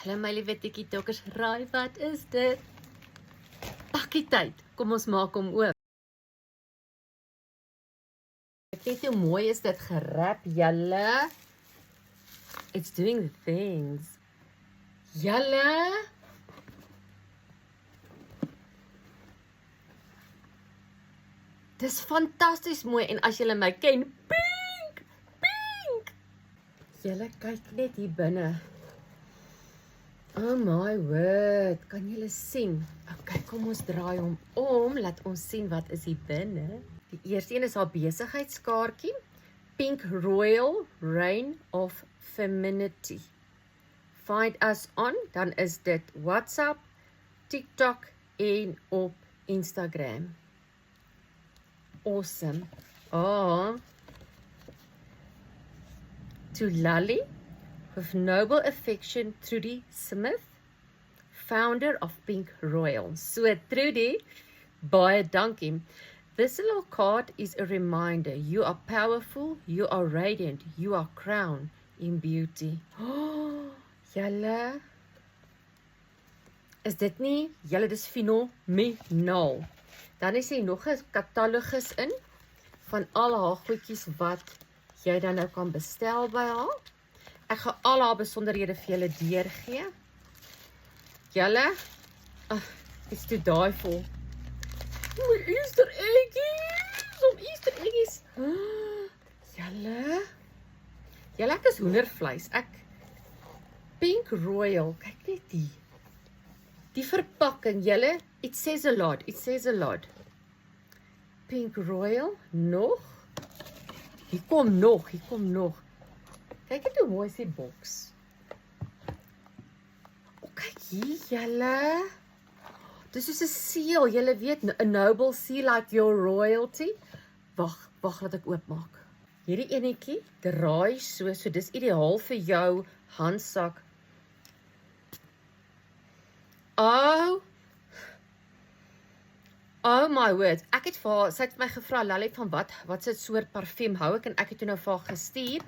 Hallo my liewe tikkie-tokkers, raai wat is dit? Pakkietyd, kom ons maak hom oop. Ek weet hoe mooi is dit gerap, julle. It's doing the things. Julle. Dis fantasties mooi en as julle my ken, pink, pink. Julle kyk net hier binne. Oh my word, kan julle sien? Okay, kom ons draai hom om, laat ons sien wat is hier binne. Die eerste een is haar besigheidskaartjie, Pink Royal Reign of Femininity. Find us on, dan is dit WhatsApp, TikTok en op Instagram. Awesome. Oh. To Lally, with noble affection, Trudy Smith, founder of Pink Royal. So Trudy, baie dankie. This little card is a reminder. You are powerful, you are radiant, you are crowned in beauty. Oh, julle. Is dit nie? Julle, dis fenomenaal. Dan is hier nog 'n katalogus in van al haar goedjies wat jy dan nou kan bestel by haar. Ek gaan al haar besonderhede vir julle deurgee. Julle, is toe daai vol. Oeh, Easter eggies, Easter eggies. Julle, ek is hoendervleis. Pink Royal, kyk net die verpakking, julle, it says a lot. Pink Royal, nog. Hier kom nog. Kyk net hoe mooi is die boks. Kyk hier, julle. Dis soos 'n seal, julle weet, 'n noble seal like your royalty. Wag, laat ek oopmaak. Hierdie enetjie draai so dis ideaal vir jou handsak. Oh my word, sy het my gevra, Lally, van wat se soort parfuum hou ek, en ek het toe nou vir haar gestuur,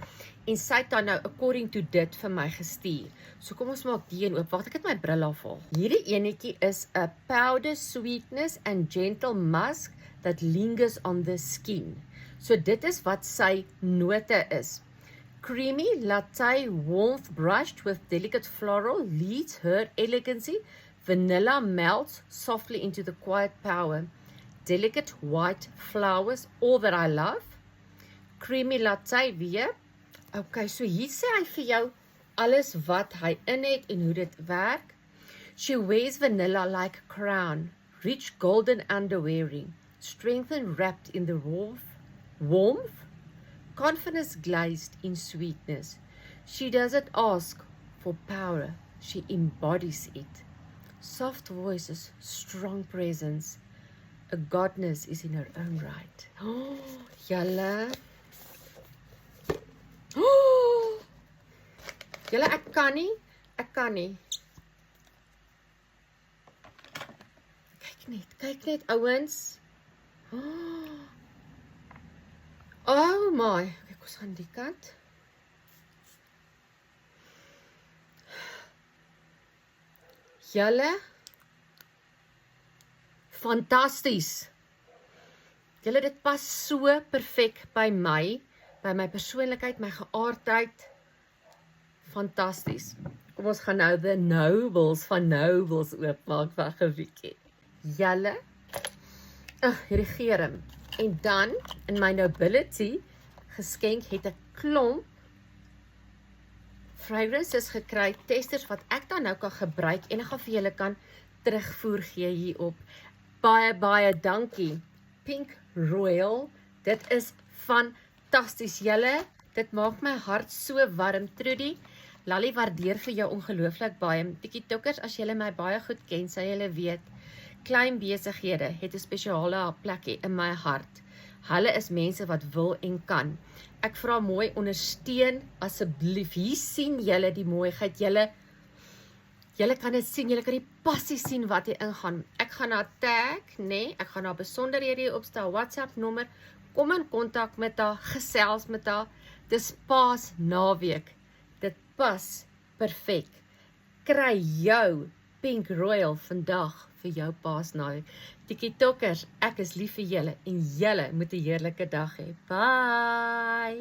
en sy het dan nou according to dit vir my gestuur. So kom ons maak die een oop, wacht, ek het my bril afhaal. Hierdie enetjie is a powder sweetness and gentle musk that lingers on the skin. So dit is wat sy note is. Creamy latte warmth brushed with delicate floral leads her elegancy. Vanilla melts softly into the quiet power. Delicate white flowers, all that I love. Creamy latte weer. Okay, so hier sê hy vir jou alles wat hy in het en hoe dit werk. She wears vanilla like a crown, rich golden underwearing, strength and wrapped in the warmth, confidence glazed in sweetness. She doesn't ask for power, she embodies it. Soft voices, strong presence. A goddess is in her own right. Oh, julle. Oh, julle, ek kan nie. Kyk net, ouens. Oh my. Kyk, ons gaan die kant. Julle, fantasties. Julle, dit pas so perfek by my persoonlikheid, my geaardheid. Fantasties. Kom ons gaan nou the nobles van nobles oopmaak, wag 'n bietjie. Julle, hierdie germ. En dan in my nobility geskenk het 'n klomp fragrances gekry, testers wat ek dan nou kan gebruik en ek gaan vir julle kan terugvoer gee hierop. Baie dankie. Pink Royal, dit is fantasties, julle. Dit maak my hart so warm, Trudy. Lally waardeer vir jou ongelooflik baie. Tikkie-tokkers, as julle my baie goed ken, sal julle weet, klein besighede het 'n spesiale plekkie in my hart. Hulle is mense wat wil en kan. Ek vra mooi, ondersteun asseblief. Hier sien julle die mooiheid. Julle kan dit sien, julle kan die passie sien wat hier ingaan. Ek gaan haar tag, ek gaan haar besonderhede hier opstel, WhatsApp nommer, kom in kontak met haar, gesels met haar. Dis Paas naweek. Dit pas perfek. kry jou Pink Royal vandag vir jou Paasnaweek. TikTokers, ek is lief vir julle en julle moet 'n heerlike dag hê. Bye.